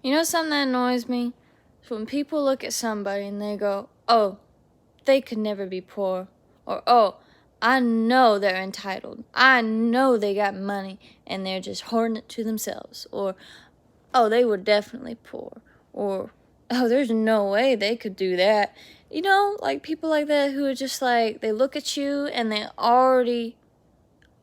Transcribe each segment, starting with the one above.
You know something that annoys me? It's when people look at somebody and they go, oh, they could never be poor. Or, oh, I know they're entitled. I know they got money and they're just hoarding it to themselves. Or, oh, they were definitely poor. Or, oh, there's no way they could do that. You know, like people like that who are just like, they look at you and they already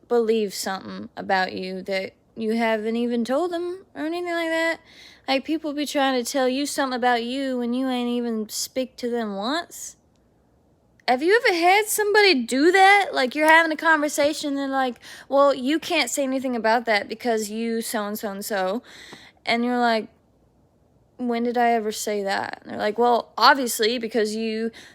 believe something about you that you haven't even told them or anything like that. Like people be trying to tell you something about you when you ain't even speak to them once. Have you ever had somebody do that? Like you're having a conversation and they're like, well, you can't say anything about that because you so-and-so and so. And you're like, when did I ever say that? And they're like, well, obviously because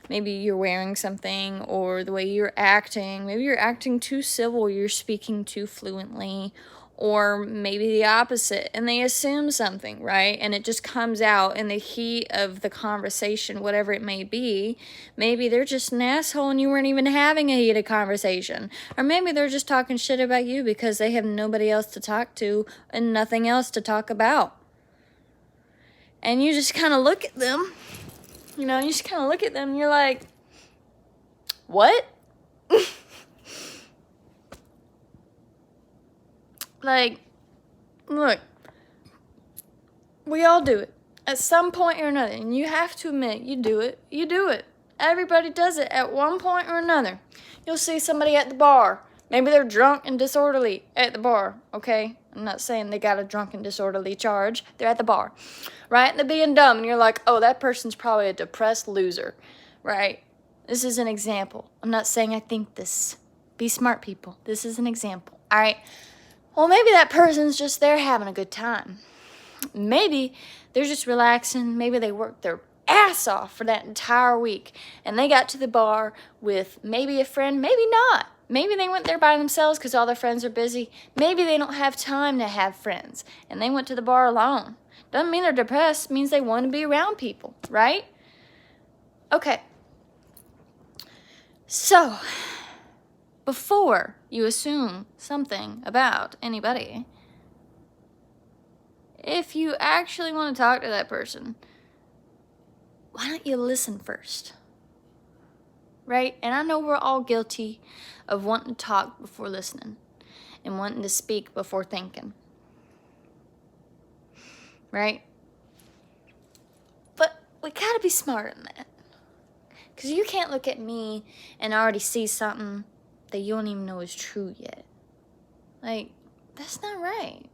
maybe you're wearing something or the way you're acting. Maybe you're acting too civil, you're speaking too fluently, or maybe the opposite. And they assume something, right? And it just comes out in the heat of the conversation, whatever it may be. Maybe they're just an asshole and you weren't even having a heated conversation. Or maybe they're just talking shit about you because they have nobody else to talk to and nothing else to talk about. And you just kind of look at them, and you're like, what? Like, look, we all do it at some point or another, and you have to admit you do it. You do it. Everybody does it at one point or another. You'll see somebody at the bar. Maybe they're drunk and disorderly at the bar, okay? I'm not saying they got a drunk and disorderly charge. They're at the bar, right? And they're being dumb, and you're like, oh, that person's probably a depressed loser, right? This is an example. I'm not saying I think this. Be smart, people. This is an example, all right? Well, maybe that person's just there having a good time. Maybe they're just relaxing. Maybe they worked their ass off for that entire week, and they got to the bar with maybe a friend, maybe not. Maybe they went there by themselves because all their friends are busy. Maybe they don't have time to have friends, and they went to the bar alone. Doesn't mean they're depressed. It means they want to be around people, right? Okay. So, before you assume something about anybody, if you actually want to talk to that person, why don't you listen first? Right? And I know we're all guilty of wanting to talk before listening and wanting to speak before thinking. Right? But we gotta be smart in that. Because you can't look at me and already see something that you don't even know is true yet. Like, that's not right.